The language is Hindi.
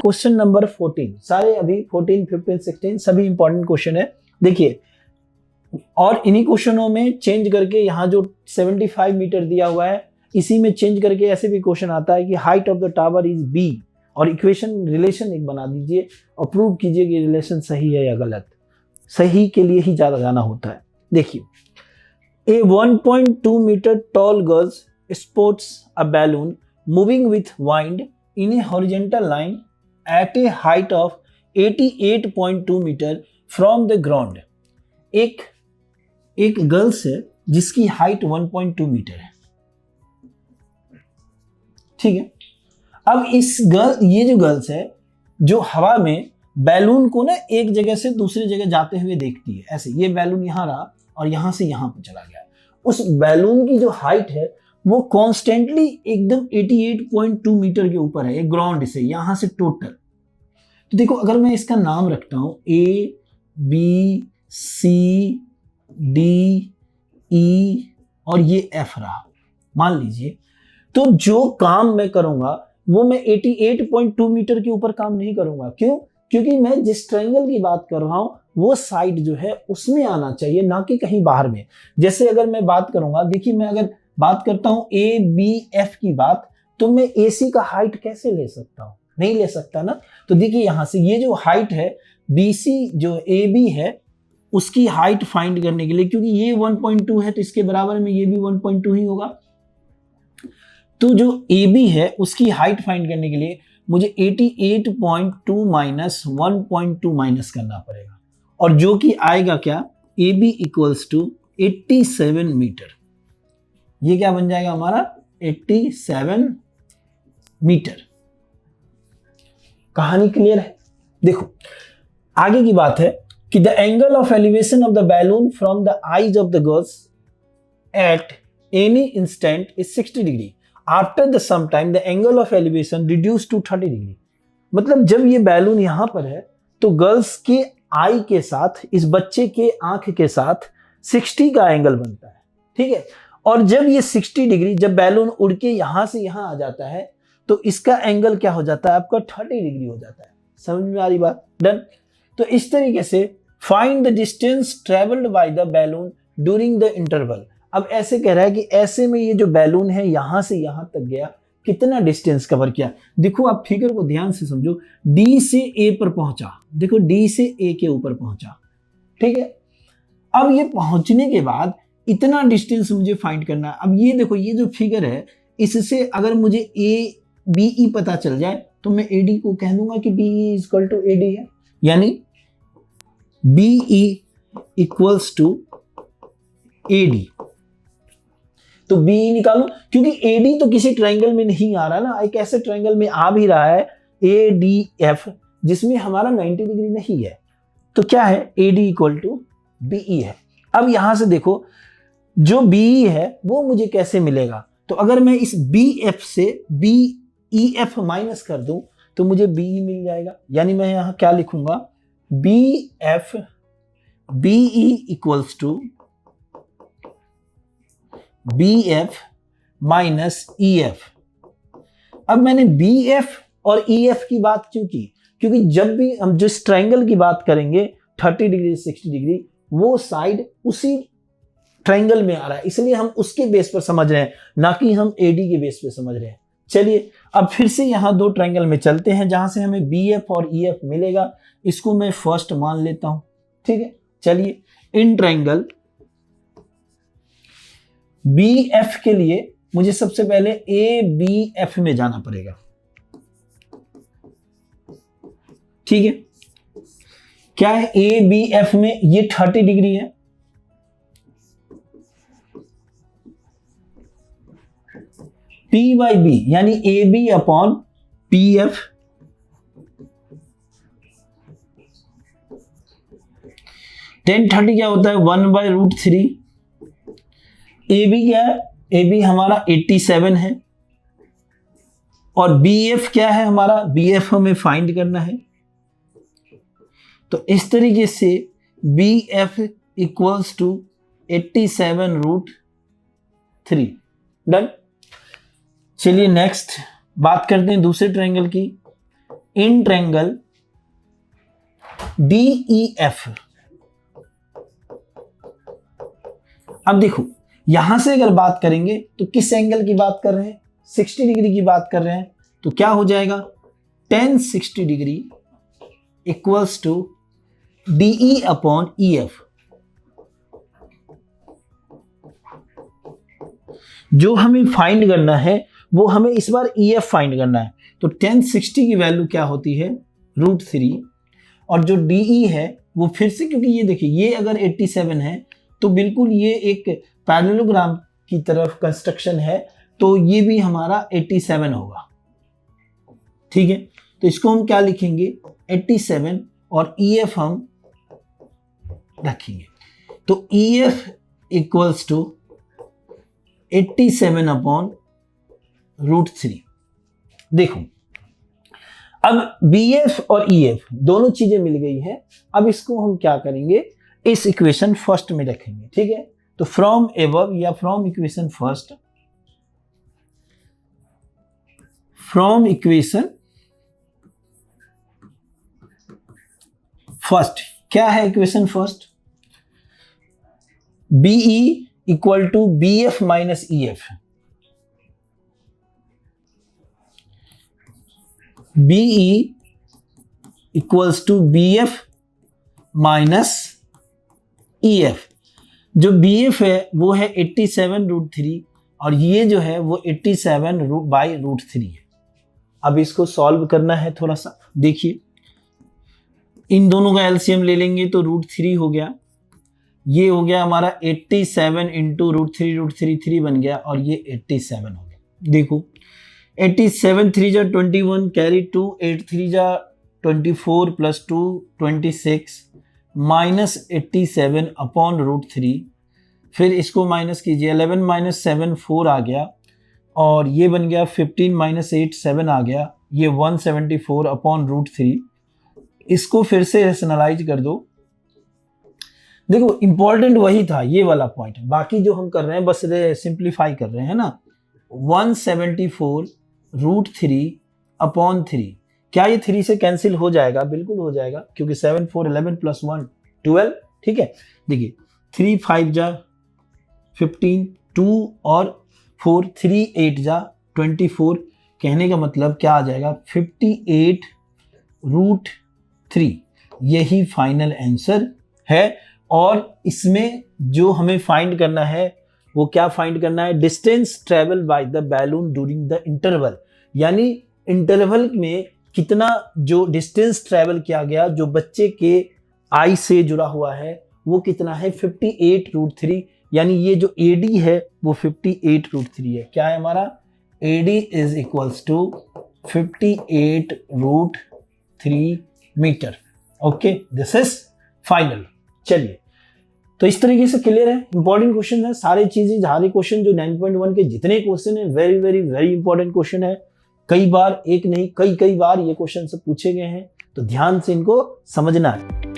क्वेश्चन नंबर 14, सारे अभी 14, 15, 16 सभी इंपॉर्टेंट क्वेश्चन है। देखिए, और इन्हीं क्वेश्चनों में चेंज करके यहाँ जो 75 मीटर दिया हुआ है इसी में चेंज करके ऐसे भी क्वेश्चन आता है कि height of the tower is B, और इक्वेशन रिलेशन एक बना दीजिए और प्रूव कीजिए कि रिलेशन सही है या गलत। सही के लिए ही ज्यादा जाना होता है। देखिए, a 1.2 metre tall girls sports a balloon moving with wind in a horizontal line at a height of 88.2 metre from the ground. एक गर्ल्स है जिसकी हाइट 1.2 मीटर है, ठीक है। अब ये जो गर्ल्स है जो हवा में बैलून को ना एक जगह से दूसरी जगह जाते हुए देखती है, ऐसे ये बैलून यहां रहा और यहां से यहां पर चला गया। उस बैलून की जो हाइट है वो कॉन्स्टेंटली एकदम 88.2 मीटर के ऊपर है, एक ग्राउंड से यहां से टोटल। तो देखो, अगर मैं इसका नाम रखता हूं A B C D E और ये एफ रहा, मान लीजिए, तो जो काम मैं करूंगा वो मैं 88.2 मीटर के ऊपर काम नहीं करूंगा। क्यों? क्योंकि मैं जिस ट्रायंगल की बात कर रहा हूं वो साइड जो है उसमें आना चाहिए, ना कि कहीं बाहर में। जैसे अगर मैं बात करूंगा, देखिए मैं अगर बात करता हूं ए बी एफ की बात, तो मैं ए सी का हाइट कैसे ले सकता हूं? नहीं ले सकता ना। तो देखिए यहां से ये जो हाइट है बी सी जो ए बी है उसकी हाइट फाइंड करने के लिए, क्योंकि ये 1.2 है तो इसके बराबर में ये भी 1.2 ही होगा, तो जो ए बी है उसकी हाइट फाइंड करने के लिए मुझे 88.2 माइनस 1.2 माइनस करना पड़ेगा, और जो कि आएगा क्या, A B equals to 87 metre. ये क्या बन जाएगा हमारा 87 मीटर। कहानी क्लियर है? देखो आगे की बात है कि the angle of elevation of the balloon from the eyes of the girls at any instant is 60 degree. After the some time the angle of elevation reduce to 30 degree. मतलब जब ये बैलून यहां पर है तो गर्ल्स के आई के साथ, इस बच्चे के आंख के साथ 60 का एंगल बनता है, ठीक है। और जब ये 60 डिग्री, जब बैलून उड़ के यहां से यहां आ जाता है तो इसका एंगल क्या हो जाता है आपका 30 डिग्री हो जाता है। समझ में आ रही बात? डन। तो इस तरीके से find the distance travelled by the balloon during the interval. अब ऐसे कह रहा है कि ऐसे में ये जो बैलून है यहां से यहां तक गया, कितना डिस्टेंस कवर किया। देखो आप फिगर को ध्यान से समझो, डी से ए पर पहुंचा, देखो डी से ए के ऊपर पहुंचा, ठीक है। अब ये पहुंचने के बाद इतना डिस्टेंस मुझे फाइंड करना है। अब ये देखो, ये जो फिगर है इससे अगर मुझे ए बी ई पता चल जाए तो मैं ए डी को कह दूंगा कि B E equal to A D है, यानी B E equals to A D. तो बी ई निकालो, क्योंकि ए डी तो किसी ट्रायंगल में नहीं आ रहा ना, एक ऐसे ट्रायंगल में आ भी रहा है ए डी एफ जिसमें हमारा 90 डिग्री नहीं है। तो क्या है, A D equal to B E है। अब यहां से देखो जो बी ई है वो मुझे कैसे मिलेगा, तो अगर मैं इस बी एफ से बी ई एफ माइनस कर दूं तो मुझे बी ई मिल जाएगा। यानी मैं यहां क्या लिखूंगा, B F B E equals to B F minus E F. अब मैंने बी एफ और ई एफ की बात क्यों की, क्योंकि जब भी हम जिस ट्रायंगल की बात करेंगे 30 डिग्री 60 डिग्री, वो साइड उसी ट्रायंगल में आ रहा है, इसलिए हम उसके बेस पर समझ रहे हैं, ना कि हम एडी के बेस पर समझ रहे हैं। चलिए अब फिर से यहां दो ट्रायंगल में चलते हैं जहां से हमें बी एफ और ई एफ मिलेगा। इसको मैं फर्स्ट मान लेता हूं, ठीक है। चलिए इन ट्रायंगल बी एफ के लिए मुझे सबसे पहले ए बी एफ में जाना पड़ेगा, ठीक है। क्या है ए बी एफ में, ये 30 डिग्री है, P बाई बी यानी A B upon P F, ten 30 क्या होता है 1/√3। ए बी क्या है, ए बी हमारा 87 है, और बी एफ क्या है हमारा, बी एफ हमें फाइंड करना है। तो इस तरीके से B F equals to 87√3। Done. चलिए नेक्स्ट बात करते हैं दूसरे ट्रायंगल की। In triangle DEF। अब देखो यहां से अगर बात करेंगे तो किस एंगल की बात कर रहे हैं, 60 डिग्री की बात कर रहे हैं, तो क्या हो जाएगा tan 60 degree equals to DE upon EF। जो हमें फाइंड करना है वो हमें इस बार EF फाइंड करना है, तो tan 60 की वैल्यू क्या होती है √3, और जो DE है वो फिर से, क्योंकि ये देखिए ये अगर 87 है तो बिल्कुल ये एक पैरेललोग्राम की तरफ कंस्ट्रक्शन है, तो ये भी हमारा 87 होगा। ठीक है, तो इसको हम क्या लिखेंगे 87 और EF हम रखेंगे, तो EF इक्वल्स टू 87 अपॉन √3। देखो अब BF और EF दोनों चीजें मिल गई है, अब इसको हम क्या करेंगे इस इक्वेशन फर्स्ट में रखेंगे। ठीक है, तो फ्रॉम एबव या from equation first, from equation first क्या है equation first, BE equal to BF minus EF, BE equals to BF minus EF। जो BF है वो है 87√3 और ये जो है वो 87/√3 है। अब इसको सॉल्व करना है थोड़ा सा, देखिए इन दोनों का एलसीएम ले लेंगे तो √3 हो गया, ये हो गया हमारा 87 इंटू √3 3 बन गया और ये 87 हो गया। देखो 87 3 जा 21 कैरी 2 8 3 जा 24 प्लस 2 26 माइनस 87 अपॉन √3, फिर इसको माइनस कीजिए 11 माइनस 7 4 आ गया और ये बन गया 15 माइनस 8 7 आ गया, ये 174 अपॉन √3। इसको फिर से रैशनलाइज कर दो। देखो इंपॉर्टेंट वही था ये वाला पॉइंट, बाकी जो हम कर रहे हैं बस सिंप्लीफाई कर रहे हैं ना। 174√3 अपॉन 3, क्या ये 3 से कैंसिल हो जाएगा? बिल्कुल हो जाएगा, क्योंकि 7 4 11 प्लस 1 12। ठीक है, देखिए 3 5 जा 15 2 और 4 3 8 जा 24, कहने का मतलब क्या आ जाएगा 58√3। यही फाइनल आंसर है। और इसमें जो हमें फाइंड करना है वो क्या फाइंड करना है, distance travel by the balloon during the interval, यानी इंटरवल में कितना जो डिस्टेंस ट्रेवल किया गया जो बच्चे के आई से जुड़ा हुआ है वो कितना है 58√3, यानी ये जो AD है वो 58√3 है। क्या है हमारा AD is equals to 58√3 metre. Okay, this is final. चलिए, तो इस तरीके से क्लियर है, इंपॉर्टेंट क्वेश्चन है सारी चीजें, सारे क्वेश्चन जो 9.1 के जितने क्वेश्चन है very very very important question है। कई बार, एक नहीं कई बार ये क्वेश्चन से पूछे गए हैं, तो ध्यान से इनको समझना है।